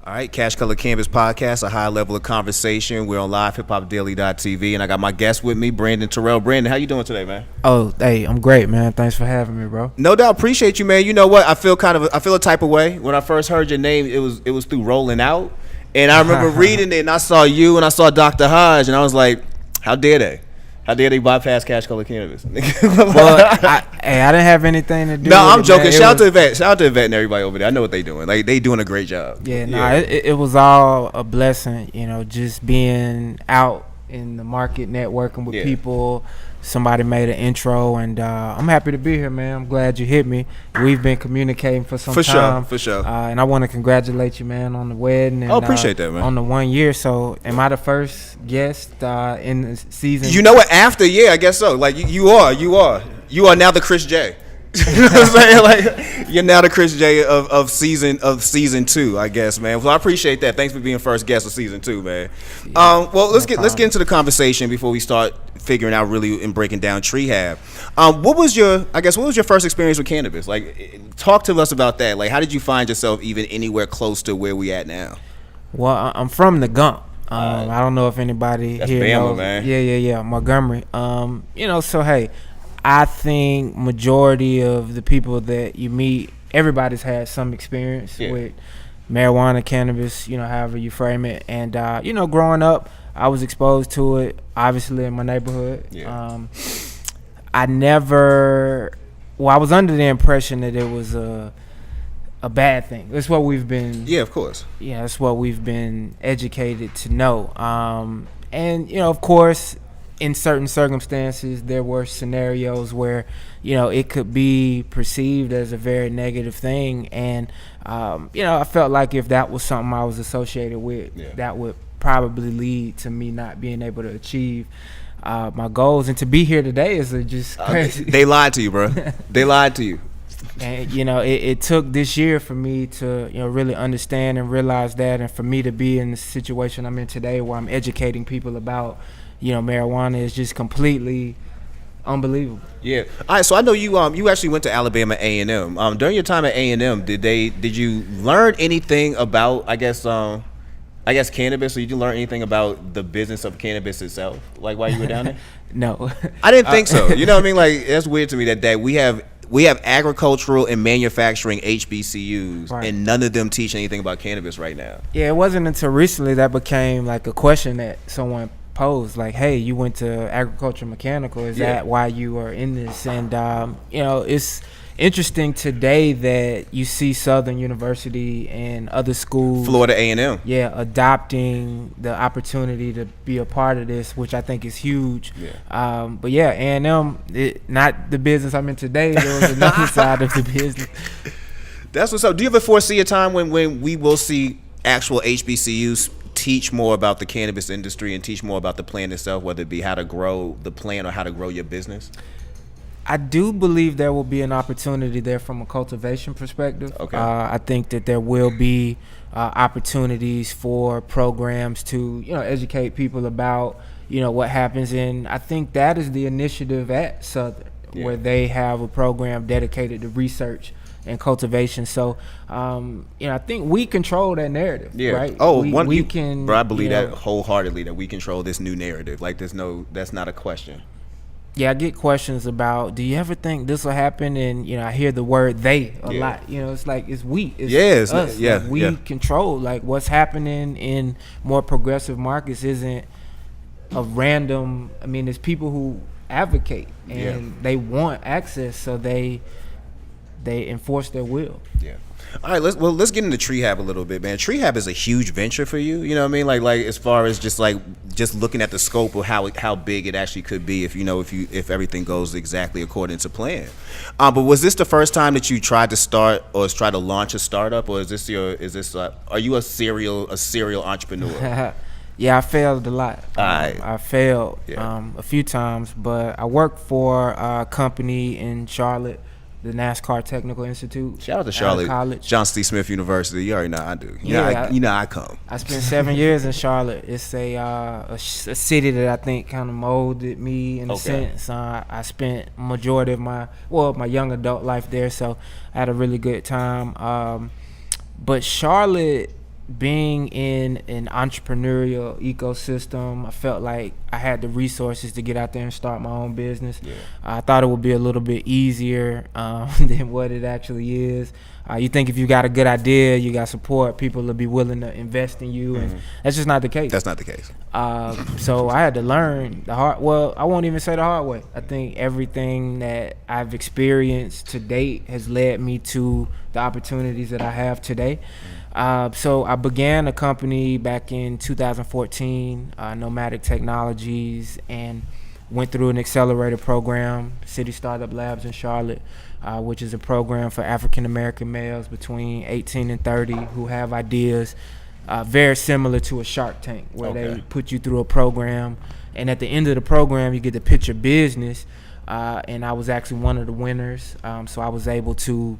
All right, Cash Color Canvas Podcast, a high level of conversation. We're on LiveHipHopDaily.tv, and I got my guest with me, Brandon Terrell. Brandon, how you doing today, man? Oh, hey, I'm great, man. Thanks for having me, bro. No doubt, appreciate you, man. You know what? I feel a type of way. When I first heard your name, it was through Rolling Out, and I remember reading it, and I saw you, and I saw Dr. Hodge, and I was like, how dare they? How dare they bypass Cash Color Cannabis? Well, I didn't have anything to do with it. No, I'm joking. Shout out to Yvette. Shout out to Yvette and everybody over there. I know what they doing. Like, they doing a great job. Yeah, it was all a blessing, just being out in the market, networking with people. Somebody made an intro, and I'm happy to be here, man. I'm glad you hit me. We've been communicating for some time. For sure. And I want to congratulate you, man, on the wedding. And, appreciate that, man. On the 1 year. So, am I the first guest in the season? You know what? After, I guess so. Like, you are now the Chris J. You know what I'm saying? Like, you're now the Chris J of season 2, I guess, man. Well, I appreciate that. Thanks for being first guest of season 2, man. Yeah, let's get into the conversation before we start figuring out really and breaking down Treehab. What was your first experience with cannabis? Like, talk to us about that. Like, how did you find yourself even anywhere close to where we at now? Well, I'm from the Gump. I don't know if anybody That's here Bama, knows. Man. Yeah, Montgomery. So hey, I think majority of the people that you meet, everybody's had some experience with marijuana, cannabis, however you frame it. And growing up, I was exposed to it, obviously, in my neighborhood. I was under the impression that it was a bad thing. That's what we've been. Yeah, of course. Yeah, that's what we've been educated to know. And of course, in certain circumstances, there were scenarios where it could be perceived as a very negative thing, and I felt like if that was something I was associated with, that would probably lead to me not being able to achieve my goals. And to be here today is just crazy. They lied to you, bro. They lied to you. And it took this year for me to really understand and realize that, and for me to be in the situation I'm in today, where I'm educating people about marijuana, is just completely unbelievable. Yeah. All right. So I know you actually went to Alabama A&M. During your time at A&M, did you learn anything about I guess cannabis, or did you learn anything about the business of cannabis itself, like while you were down there? No. I didn't think so. You know what I mean? Like, that's weird to me that we have agricultural and manufacturing HBCUs, right, and none of them teach anything about cannabis right now. Yeah, it wasn't until recently that became like a question that someone posed, like, hey, you went to agriculture mechanical, is that why you are in this? And it's interesting today that you see Southern University and other schools, Florida A&M, adopting the opportunity to be a part of this, which I think is huge. But A&M, not the business I'm in today. There was another side of the business. That's what's up. Do you ever foresee a time when we will see actual HBCUs teach more about the cannabis industry and teach more about the plant itself, whether it be how to grow the plant or how to grow your business? I do believe there will be an opportunity there from a cultivation perspective. Okay. I think that there will be opportunities for programs to, educate people about, what happens. And I think that is the initiative at Southern, where they have a program dedicated to research and cultivation. So, I think we control that narrative, right? Oh, we can. Bro, I believe that wholeheartedly, that we control this new narrative. Like, that's not a question. Yeah, I get questions about, do you ever think this will happen? And, I hear the word they a lot. It's like, it's we. It's us. Like, we control, like, what's happening in more progressive markets isn't a random, it's people who advocate and they want access, so they enforce their will. Yeah. All right, let's get into Treehab a little bit, man. Treehab is a huge venture for you. You know what I mean? Like as far as just looking at the scope of how big it actually could be if everything goes exactly according to plan. But was this the first time that you tried to start or try to launch a startup, or are you a serial entrepreneur? Yeah, I failed a lot. I failed a few times, but I worked for a company in Charlotte, the NASCAR Technical Institute. Shout out to Charlotte College. John C. Smith University. You already know I do. I come. I spent 7 years in Charlotte. It's a city that I think kind of molded me in a sense. I spent majority of my young adult life there, so I had a really good time. But Charlotte being in an entrepreneurial ecosystem, I felt like I had the resources to get out there and start my own business. Yeah. I thought it would be a little bit easier than what it actually is. You think if you got a good idea, you got support, people will be willing to invest in you, and that's just not the case. That's not the case. So I had to learn the hard. Well, I won't even say the hard way. I think everything that I've experienced to date has led me to the opportunities that I have today. So I began a company back in 2014, Nomadic Technologies, and went through an accelerator program, City Startup Labs in Charlotte, which is a program for African American males between 18 and 30 who have ideas very similar to a Shark Tank, where they put you through a program, and at the end of the program you get to pitch your business, and I was actually one of the winners. So I was able to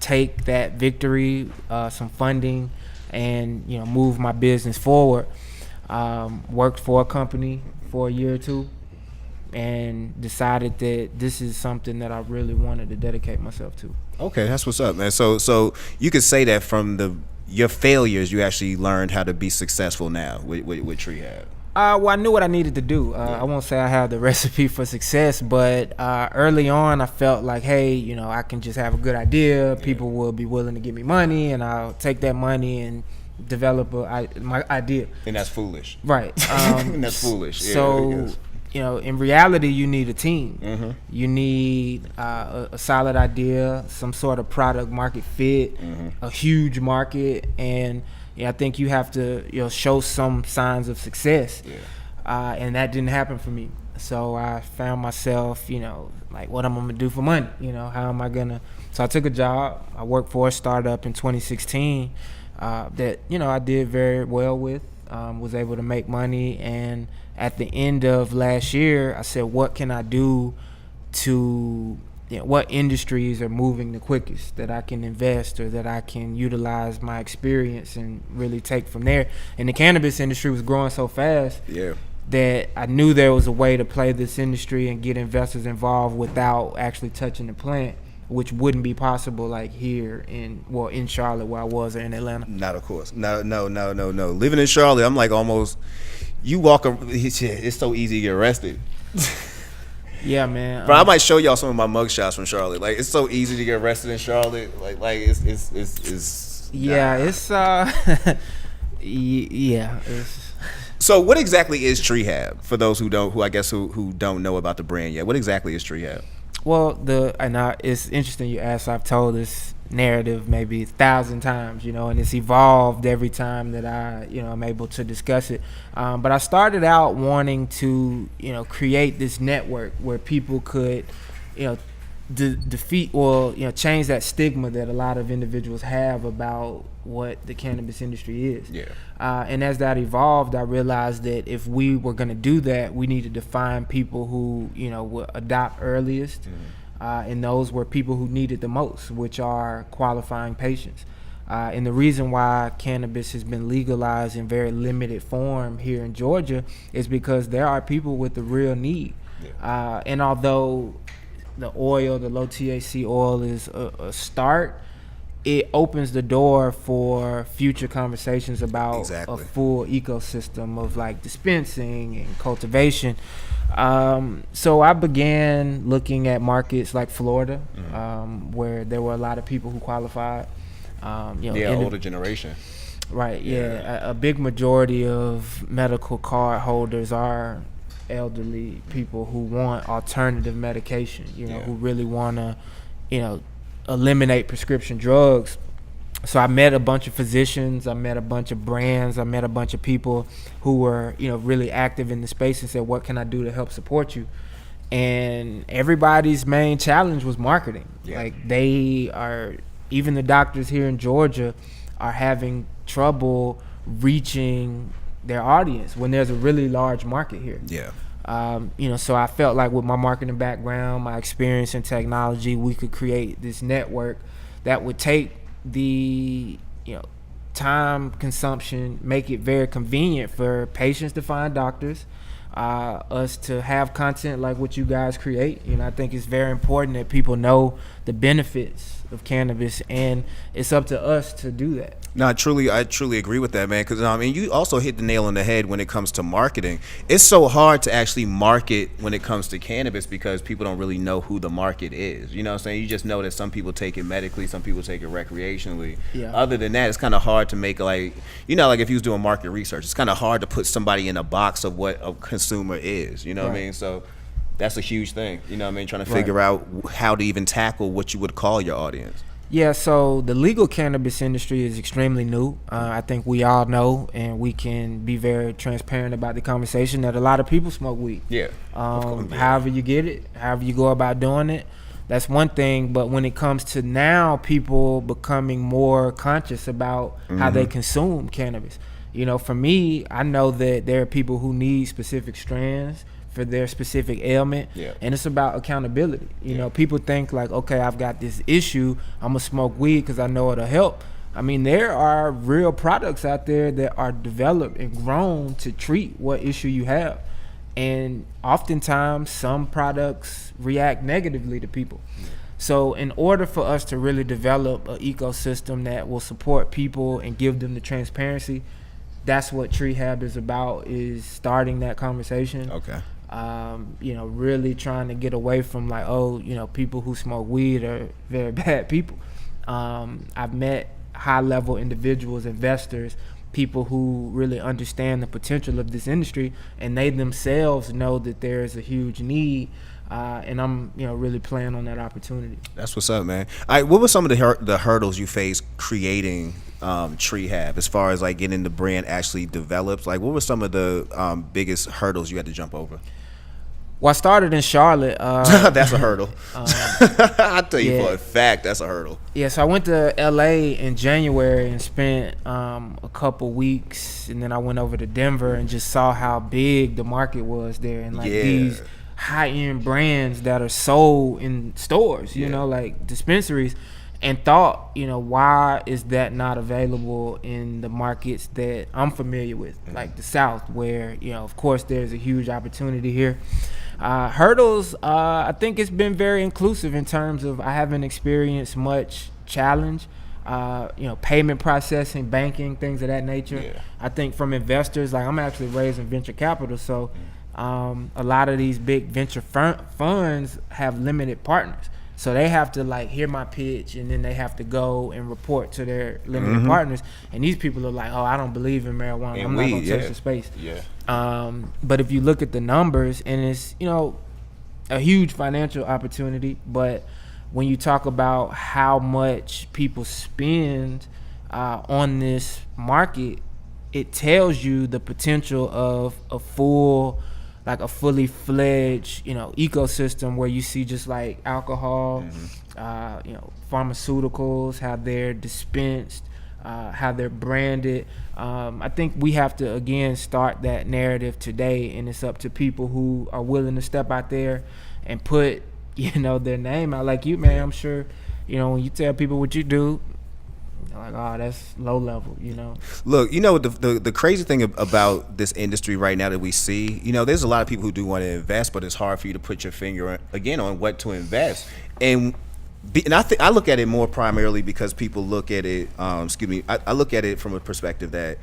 take that victory, some funding, and move my business forward. Worked for a company for a year or two, and decided that this is something that I really wanted to dedicate myself to. Okay, that's what's up, man. So you could say that from your failures, you actually learned how to be successful now with Treehab. Well, I knew what I needed to do. I won't say I have the recipe for success, but early on I felt like, hey, I can just have a good idea. People will be willing to give me money, and I'll take that money and develop my idea. And that's foolish. Right. And that's foolish. Yeah, so, in reality, you need a team. You need a solid idea, some sort of product market fit, a huge market, and I think you have to show some signs of success. And that didn't happen for me. So I found myself, like, what am I gonna do for money? How am I gonna? So I took a job. I worked for a startup in 2016 that I did very well with. Was able to make money, and at the end of last year, I said, what can I do to what industries are moving the quickest that I can invest, or that I can utilize my experience and really take from there. And the cannabis industry was growing so fast that I knew there was a way to play this industry and get investors involved without actually touching the plant, which wouldn't be possible like here in Charlotte where I was, or in Atlanta. Not, of course. No. Living in Charlotte, I'm like almost, you walk, it's so easy to get arrested. Yeah, man. But I might show y'all some of my mug shots from Charlotte. Like, it's so easy to get arrested in Charlotte. Like it's yeah, it's yeah. So what exactly is Treehab for those who don't know about the brand yet? What exactly is Treehab? Well, it's interesting you asked. I've told this narrative maybe 1,000 times, and it's evolved every time that I'm able to discuss it. But I started out wanting to, create this network where people could, defeat or change that stigma that a lot of individuals have about what the cannabis industry is. And as that evolved, I realized that if we were going to do that, we needed to find people who would adopt earliest, and those were people who needed the most, which are qualifying patients. And the reason why cannabis has been legalized in very limited form here in Georgia is because there are people with the real need. And although the low THC oil is a start, it opens the door for future conversations about a full ecosystem of like dispensing and cultivation. So I began looking at markets like Florida, where there were a lot of people who qualified. Older generation. Right, yeah. A big majority of medical card holders are elderly people who want alternative medication, who really want to, eliminate prescription drugs. So I met a bunch of physicians, I met a bunch of brands, I met a bunch of people who were, really active in the space, and said, what can I do to help support you? And everybody's main challenge was marketing. Like, even the doctors here in Georgia are having trouble reaching their audience when there's a really large market here. So I felt like with my marketing background, my experience in technology, we could create this network that would take the time consumption, make it very convenient for patients to find doctors, us to have content like what you guys create. I think it's very important that people know the benefits of cannabis, and it's up to us to do that. No, I truly agree with that, man. Because and you also hit the nail on the head when it comes to marketing. It's so hard to actually market when it comes to cannabis because people don't really know who the market is. You know what I'm saying? You just know that some people take it medically, some people take it recreationally. Yeah. Other than that, it's kind of hard to make like if you was doing market research, it's kind of hard to put somebody in a box of what a consumer is. You know what I mean? So that's a huge thing. You know what I mean? Trying to figure out how to even tackle what you would call your audience. Yeah, so the legal cannabis industry is extremely new. I think we all know, and we can be very transparent about the conversation, that a lot of people smoke weed. Yeah. However you get it, however you go about doing it, that's one thing. But when it comes to now people becoming more conscious about how they consume cannabis, for me, I know that there are people who need specific strands for their specific ailment, and it's about accountability. People think like, okay, I've got this issue, I'm gonna smoke weed because I know it'll help. I mean, there are real products out there that are developed and grown to treat what issue you have, and oftentimes some products react negatively to people. So in order for us to really develop an ecosystem that will support people and give them the transparency, that's what Treehab is about, is starting that conversation. Okay. Really trying to get away from like, people who smoke weed are very bad people. I've met high-level individuals, investors, people who really understand the potential of this industry, and they themselves know that there is a huge need, and I'm really playing on that opportunity. That's what's up, man. All right, what were some of the hurdles you faced creating Treehab, as far as like getting the brand actually developed? Like, what were some of the biggest hurdles you had to jump over? Well, I started in Charlotte. That's a hurdle. I'll tell you for a fact, that's a hurdle. Yeah, so I went to LA in January and spent a couple weeks, and then I went over to Denver and just saw how big the market was there, and like these high-end brands that are sold in stores, like dispensaries, and thought, why is that not available in the markets that I'm familiar with, like the South, where, of course, there's a huge opportunity here. Hurdles, I think it's been very inclusive in terms of I haven't experienced much challenge. Payment processing, banking, things of that nature. Yeah. I think from investors, like I'm actually raising venture capital, so a lot of these big venture funds have limited partners. So they have to like hear my pitch, and then they have to go and report to their limited partners. And these people are like, "Oh, I don't believe in marijuana. I'm not gonna touch the space." Yeah. But if you look at the numbers, and it's a huge financial opportunity, but when you talk about how much people spend on this market, it tells you the potential of a fully fledged, ecosystem where you see just like alcohol, pharmaceuticals, how they're dispensed, how they're branded. I think we have to, again, start that narrative today, and it's up to people who are willing to step out there and put, their name out. Like you, man, I'm sure, when you tell people what you do, like, oh, that's low level, Look, the crazy thing about this industry right now that we see, there's a lot of people who do want to invest, but it's hard for you to put your finger on what to invest. And I look at it more primarily because people look at it. I look at it from a perspective that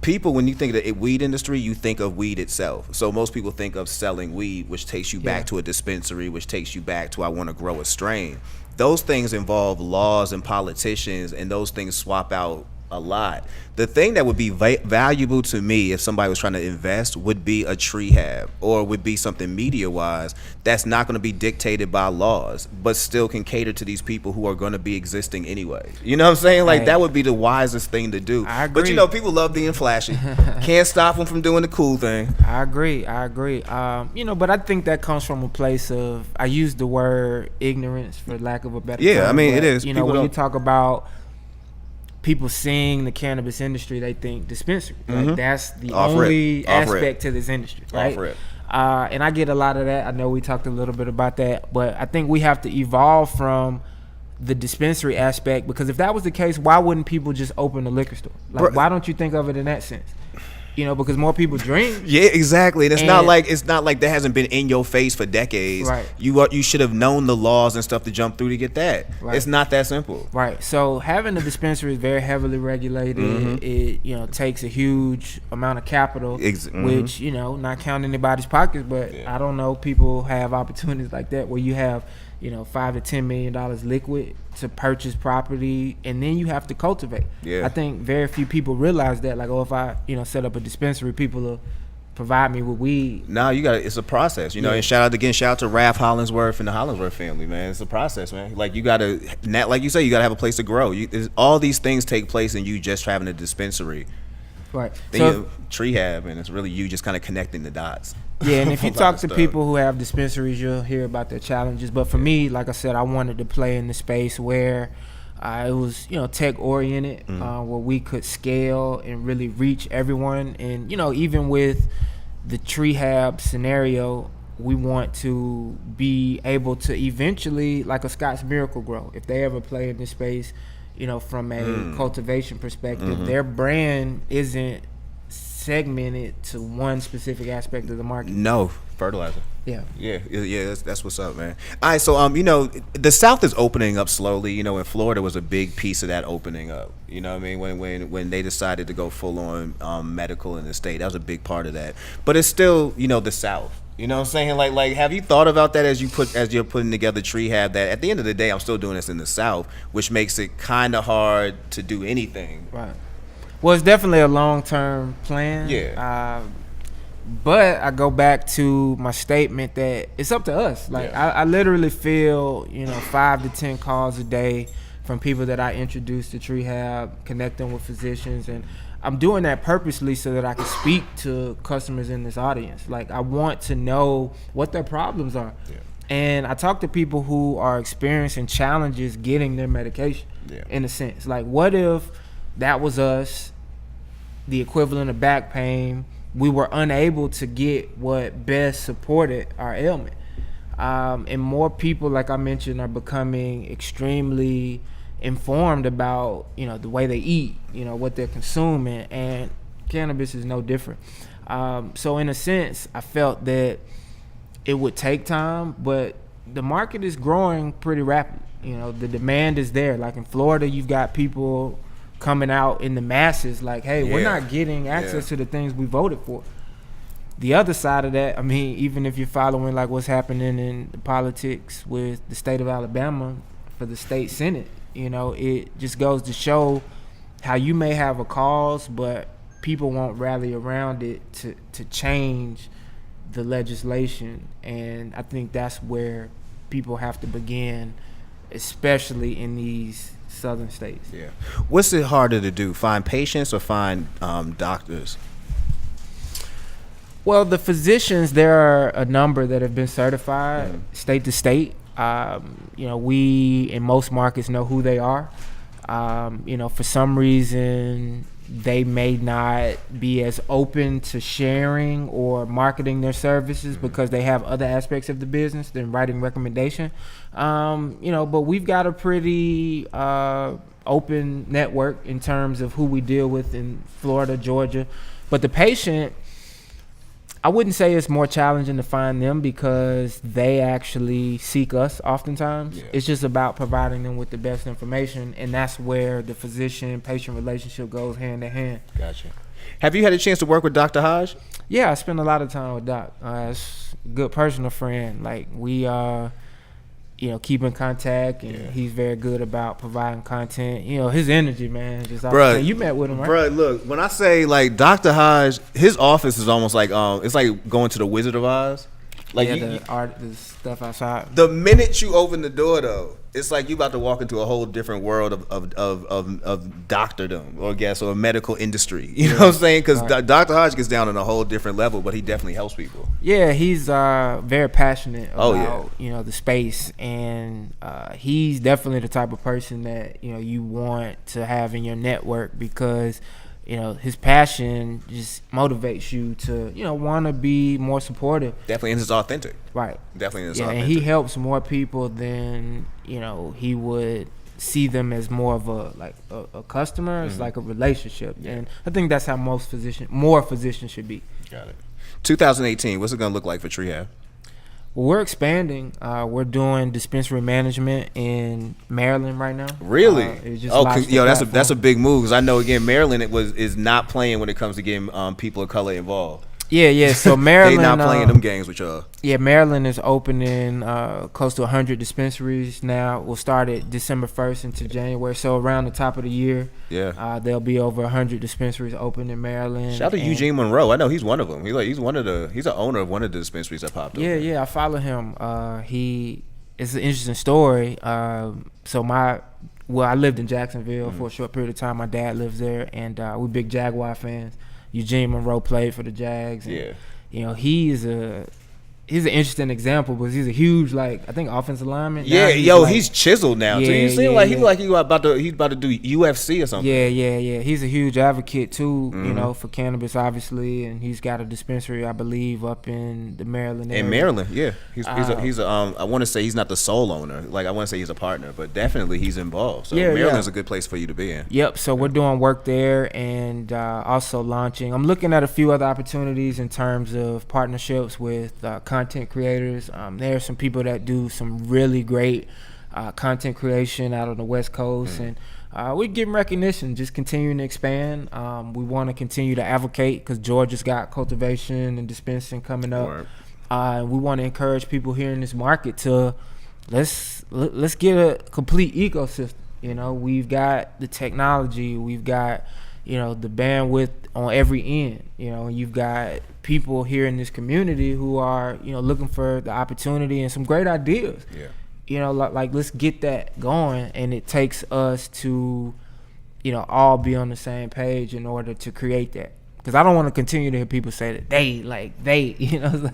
people, when you think of the weed industry, you think of weed itself. So most people think of selling weed, which takes you back to a dispensary, which takes you back to I want to grow a strain. Those things involve laws and politicians, and those things swap out a lot. The thing that would be valuable to me if somebody was trying to invest would be a Treehab, or would be something media-wise that's not going to be dictated by laws, but still can cater to these people who are going to be existing anyway. You know what I'm saying? Like, that would be the wisest thing to do. I agree. But people love being flashy. Can't stop them from doing the cool thing. I agree. But I think that comes from a place of, I use the word ignorance for lack of a better term. I mean, it is. When you talk about people seeing the cannabis industry, they think dispensary. Like, that's the only aspect to this industry, right? And I get a lot of that. I know we talked a little bit about that, but I think we have to evolve from the dispensary aspect, because if that was the case, why wouldn't people just open a liquor store? Like, why don't you think of it in that sense? because more people drink. Yeah, exactly. And it's not like that hasn't been in your face for decades. Right. You should have known the laws and stuff to jump through to get that. Right. It's not that simple. Right. So having a dispensary is very heavily regulated. Mm-hmm. It takes a huge amount of capital, which not counting anybody's pockets, but I don't know, people have opportunities like that where you have $5 to $10 million liquid to purchase property, and then you have to cultivate. I think very few people realize that. Like, if I set up a dispensary, people will provide me with weed. No, it's a process, And shout out to Raph Hollingsworth and the Hollingsworth family, man. It's a process, man. Like, you gotta, like you say, you gotta have a place to grow. All these things take place in you just having a dispensary. Right. Then you Treehab, and it's really you just kind of connecting the dots. Yeah, and if you talk to people who have dispensaries, you'll hear about their challenges. But for me, like I said, I wanted to play in the space where it was, tech oriented, where we could scale and really reach everyone. And even with the Treehab scenario, we want to be able to eventually, like a Scott's Miracle Grow, if they ever play in this space, from a cultivation perspective, their brand isn't segmented to one specific aspect of the market. No, fertilizer. Yeah. That's what's up, man. All right, so the South is opening up slowly. And Florida was a big piece of that opening up. You know what I mean? When they decided to go full on medical in the state, that was a big part of that. But it's still the South. You know what I'm saying? Like, have you thought about that as you're putting together Treehab? That at the end of the day, I'm still doing this in the South, which makes it kind of hard to do anything. Right. Well, it's definitely a long-term plan. Yeah. But I go back to my statement that it's up to us. Like, I literally feel 5 to 10 calls a day from people that I introduce to Treehab, connecting with physicians, and I'm doing that purposely so that I can speak to customers in this audience. Like, I want to know what their problems are. Yeah. And I talk to people who are experiencing challenges getting their medication, in a sense. Like, what if that was us, the equivalent of back pain, we were unable to get what best supported our ailment? And more people, like I mentioned, are becoming extremely informed about the way they eat, what they're consuming, and cannabis is no different. So in a sense, I felt that it would take time, but the market is growing pretty rapidly. The demand is there. Like in Florida, you've got people coming out in the masses like, hey, we're not getting access to the things we voted for. The other side of that, I mean, even if you're following like what's happening in the politics with the state of Alabama for the state senate, it just goes to show how you may have a cause, but people won't rally around it to change the legislation. And I think that's where people have to begin, especially in these southern states. Yeah. What's it harder to do, find patients or find doctors? Well, the physicians, there are a number that have been certified state to state. We in most markets know who they are. For some reason, they may not be as open to sharing or marketing their services because they have other aspects of the business than writing recommendation. But we've got a pretty open network in terms of who we deal with in Florida, Georgia. But the patient, I wouldn't say it's more challenging to find them because they actually seek us oftentimes. Yeah. It's just about providing them with the best information, and that's where the physician-patient relationship goes hand in hand. Gotcha. Have you had a chance to work with Dr. Hodge? Yeah, I spend a lot of time with Doc. It's a good personal friend. Like, we keep in contact, and he's very good about providing content. His energy, man, just you met with him, right? Bruh, look, when I say like Dr. Hodge, his office is almost like it's like going to the Wizard of Oz. Like the stuff outside. The minute you open the door, though, it's like you about to walk into a whole different world of doctordom, or a medical industry. You know what I'm saying? Because Dr. Hodge gets down on a whole different level, but he definitely helps people. Yeah, he's very passionate about the space, and he's definitely the type of person that you want to have in your network because his passion just motivates you to want to be more supportive. Definitely, and it's authentic. Right. Definitely, it's authentic. And he helps more people than he would see them as more of a customer. It's like a relationship, and I think that's how more physicians should be. Got it. 2018, what's it gonna look like for Treehab? Well, we're expanding. We're doing dispensary management in Maryland right now. Really? That's a big move, because I know, again, Maryland is not playing when it comes to getting people of color involved. Yeah. So Maryland, they not playing them games with y'all. Yeah, Maryland is opening close to 100 dispensaries now. We'll start at December 1st into January. So around the top of the year, there'll be over 100 dispensaries open in Maryland. Shout out to Eugene Monroe. I know he's one of them. He's the owner of one of the dispensaries that popped up. Yeah, I follow him. It's an interesting story. I lived in Jacksonville for a short period of time. My dad lives there, and we're big Jaguar fans. Eugene Monroe played for the Jags. And, he's an interesting example because he's a huge, I think, offensive lineman. Yeah, he's chiseled now too. You seem like he's about to do UFC or something. Yeah. He's a huge advocate too, for cannabis, obviously, and he's got a dispensary, I believe, up in the Maryland area. In Maryland, yeah. He's I want to say he's not the sole owner. I want to say he's a partner, but definitely he's involved. So Maryland's a good place for you to be in. Yep. So we're doing work there, and also launching. I'm looking at a few other opportunities in terms of partnerships with content creators. There are some people that do some really great content creation out on the West Coast, and we're getting recognition, just continuing to expand. We want to continue to advocate because Georgia's got cultivation and dispensing coming up. We want to encourage people here in this market to let's get a complete ecosystem. We've got the technology, we've got the bandwidth on every end, and you've got people here in this community who are, looking for the opportunity and some great ideas. Yeah. Let's get that going, and it takes us to, all be on the same page in order to create that. Because I don't want to continue to hear people say that they.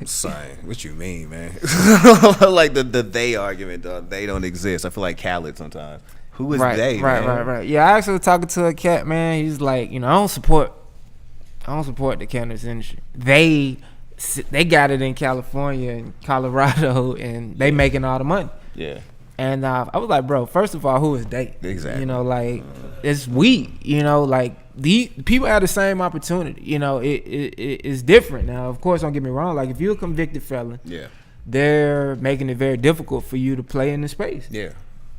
Son, what you mean, man? Like the they argument, dog. They don't exist. I feel like Khaled sometimes. Who is they? Right. Yeah, I actually was talking to a cat, man. He's like, I don't support the cannabis industry. They got it in California and Colorado, and they making all the money. Yeah. And I was like, bro, first of all, who is they? Exactly. It's we. The people have the same opportunity. It's different now. Of course, don't get me wrong. Like, if you're a convicted felon, they're making it very difficult for you to play in the space. Yeah.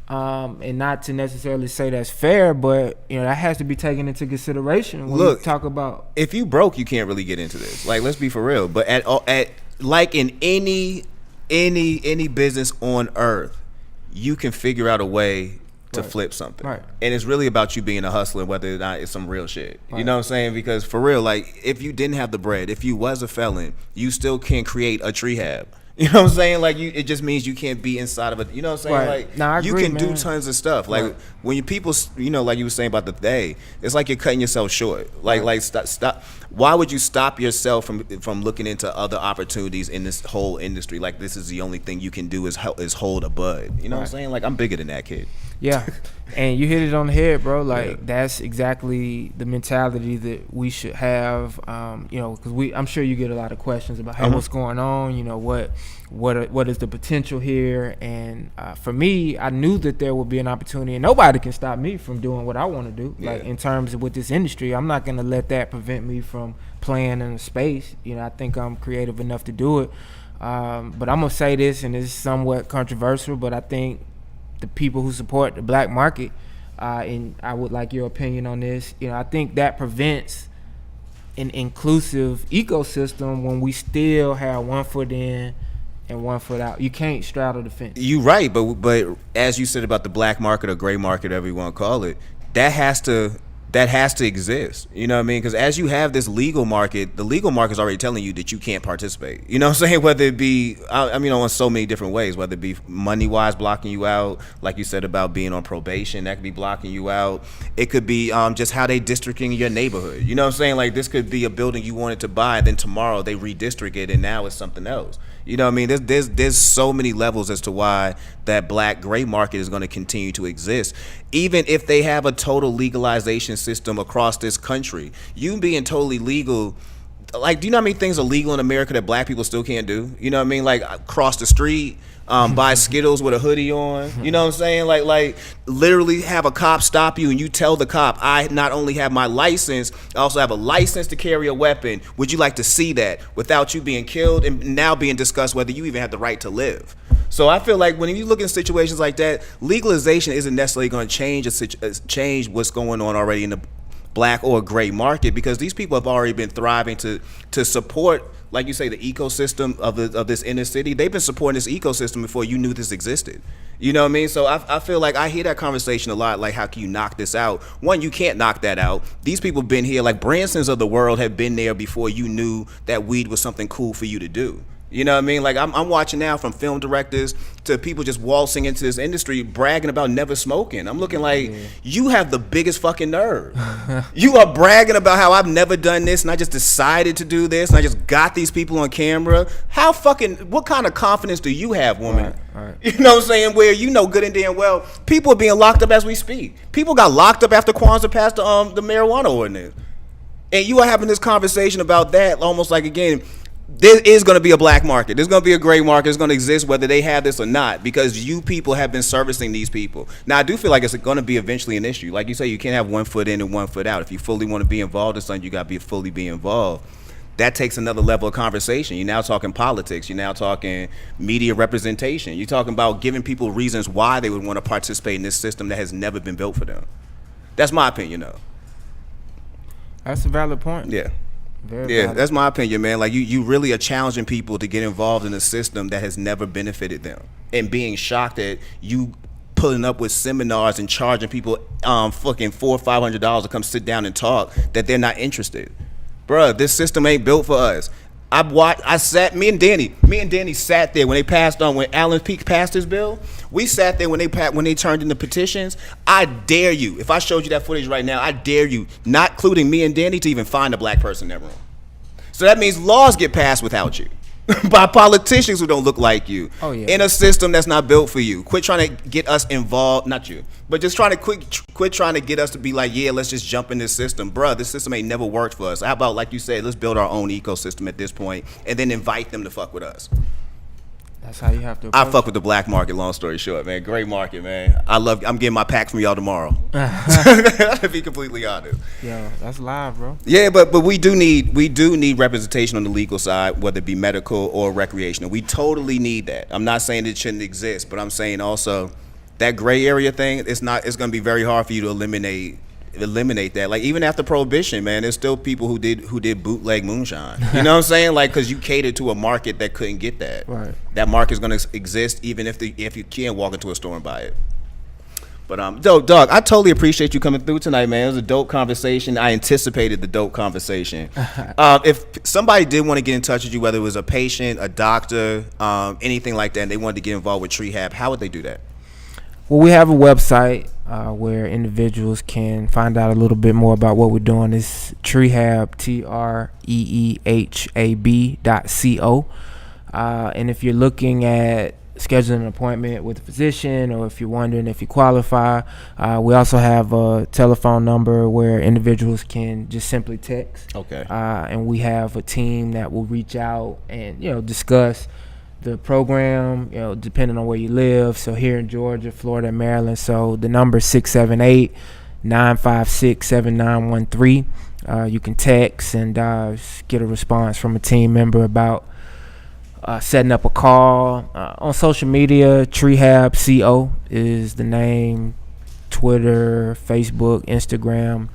And not to necessarily say that's fair, but that has to be taken into consideration when we talk about. If you broke, you can't really get into this. Like, let's be for real. But like in any business on earth, you can figure out a way to flip something. Right. And it's really about you being a hustler, whether or not it's some real shit. Right. You know what I'm saying? Because for real, like, if you didn't have the bread, if you was a felon, you still can create a Treehab. You know what I'm saying? Like, it just means you can't be inside of it. You know what I'm saying? Right. Like, I agree, you can man. do tons of stuff. Like, when you people, like you were saying about the they, it's like you're cutting yourself short. Like stop. Why would you stop yourself from looking into other opportunities in this whole industry? Like, this is the only thing you can do is hold a bud. You know what I'm saying? Like, I'm bigger than that, kid. Yeah. And you hit it on the head, bro. Like, that's exactly the mentality that we should have. Because I'm sure you get a lot of questions about, hey, what's going on? What is the potential here? And for me, I knew that there would be an opportunity, and nobody can stop me from doing what I want to do. Like, in terms of with this industry, I'm not gonna let that prevent me from playing in a space. I think I'm creative enough to do it. But I'm gonna say this, and it's somewhat controversial, but I think the people who support the black market, and I would like your opinion on this. I think that prevents an inclusive ecosystem when we still have 1 foot in and 1 foot out. You can't straddle the fence. You're right, but as you said about the black market or gray market, whatever you want to call it, that has to exist. You know what I mean? Because as you have this legal market, the legal market is already telling you that you can't participate. You know what I'm saying? Whether it be, on so many different ways, whether it be money-wise blocking you out, like you said about being on probation, that could be blocking you out. It could be just how they districting your neighborhood. You know what I'm saying? Like, this could be a building you wanted to buy, then tomorrow they redistrict it, and now it's something else. You know what I mean? There's so many levels as to why that black gray market is going to continue to exist. Even if they have a total legalization system across this country, you being totally legal like, do you know how many things are legal in America that black people still can't do? You know what I mean? Like, cross the street, buy Skittles with a hoodie on. You know what I'm saying? Like literally have a cop stop you and you tell the cop, I not only have my license, I also have a license to carry a weapon. Would you like to see that? Without you being killed and now being discussed whether you even have the right to live. So I feel like when you look in situations like that, legalization isn't necessarily going to change what's going on already in the black or gray market, because these people have already been thriving to support, like you say, the ecosystem of this inner city. They've been supporting this ecosystem before you knew this existed. You know what I mean? So I feel like I hear that conversation a lot, like, how can you knock this out? One, you can't knock that out. These people have been here, like Bransons of the world have been there before you knew that weed was something cool for you to do. You know what I mean? Like, I'm watching now, from film directors to people just waltzing into this industry bragging about never smoking. I'm looking like, you have the biggest fucking nerve. You are bragging about how I've never done this and I just decided to do this and I just got these people on camera. What kind of confidence do you have, woman? Right. You know what I'm saying? Where you know good and damn well people are being locked up as we speak. People got locked up after Kwanzaa passed the marijuana ordinance. And you are having this conversation about that, almost like, again, there is going to be a black market. There's going to be a gray market. It's going to exist whether they have this or not, because you people have been servicing these people. Now, I do feel like it's going to be eventually an issue. Like you say, you can't have 1 foot in and 1 foot out. If you fully want to be involved in something, you got to fully be involved. That takes another level of conversation. You're now talking politics. You're now talking media representation. You're talking about giving people reasons why they would want to participate in this system that has never been built for them. That's my opinion, though. That's a valid point. Yeah. Very Yeah, valid. that's my opinion, man. Like, you really are challenging people to get involved in a system that has never benefited them, and being shocked at you pulling up with seminars and charging people fucking $400 or $500 to come sit down and talk that they're not interested. Bruh, this system ain't built for us. Me and Danny sat there when Alan Peake passed his bill. We sat there when they turned in the petitions. I dare you, if I showed you that footage right now, I dare you, not including me and Danny, to even find a black person in that room. So that means laws get passed without you. By politicians who don't look like you. Oh, yeah. In a system that's not built for you. Quit trying to get us involved, not you, but just quit trying to get us to be like, yeah, let's just jump in this system. Bruh, this system ain't never worked for us. How about, like you said, let's build our own ecosystem at this point and then invite them to fuck with us. That's how you have to I approach fuck with the black market, long story short, man. Great market, man. I'm getting my pack from y'all tomorrow. To be completely honest. Yeah, that's live, bro. Yeah, but we do need representation on the legal side, whether it be medical or recreational. We totally need that. I'm not saying it shouldn't exist, but I'm saying also that gray area thing, it's going to be very hard for you to eliminate that. Like, even after Prohibition, man, there's still people who did bootleg moonshine. You know what I'm saying? Like, because you catered to a market that couldn't get that. Right. That market is going to exist even if you can't walk into a store and buy it. But dog, I totally appreciate you coming through tonight, man. It was a dope conversation. I anticipated the dope conversation. If somebody did want to get in touch with you, whether it was a patient, a doctor, anything like that, and they wanted to get involved with Treehab, how would they do that? Well, we have a website where individuals can find out a little bit more about what we're doing. It's Treehab, TREEHAB.co. And if you're looking at scheduling an appointment with a physician, or if you're wondering if you qualify, we also have a telephone number where individuals can just simply text. Okay. And we have a team that will reach out and, discuss the program, depending on where you live. So here in Georgia, Florida, and Maryland. So the number is 678-956-7913. You can text and get a response from a team member about setting up a call. On social media, Treehab CO is the name. Twitter, Facebook, Instagram.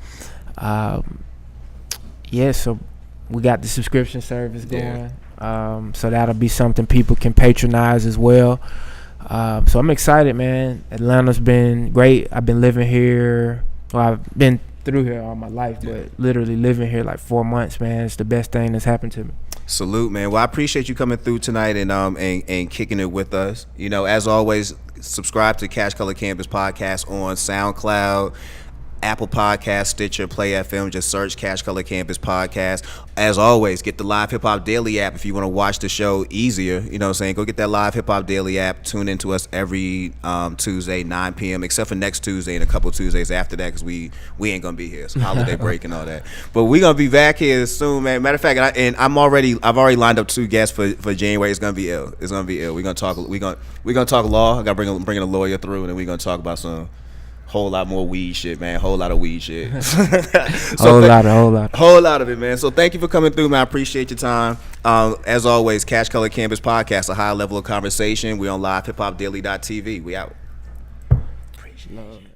So we got the subscription service going. Yeah. So that'll be something people can patronize as well. So I'm excited, man. Atlanta's been great. I've been living here. Well, I've been through here all my life, but literally living here like 4 months, man. It's the best thing that's happened to me. Salute, man. Well, I appreciate you coming through tonight and kicking it with us. As always, subscribe to Cash Color Campus Podcast on SoundCloud, Apple Podcast, Stitcher, Play FM. Just search Cash Color Campus Podcast. As always, get the Live Hip Hop Daily app if you want to watch the show easier. You know what I'm saying? Go get that Live Hip Hop Daily app. Tune into us every Tuesday, 9 p.m., except for next Tuesday and a couple Tuesdays after that, because we ain't going to be here. It's holiday break and all that. But we're going to be back here soon, man. Matter of fact, I've already lined up 2 guests for January. It's going to be ill. It's going to be ill. We're going to talk law. I got to bring a lawyer through, and then we're going to talk about some whole lot more weed shit, man. Whole lot of weed shit. Whole lot of it, man. So thank you for coming through, man. I appreciate your time. As always, Cash Color Campus Podcast, a high level of conversation. We on LiveHipHopDaily.tv. We out. Appreciate it.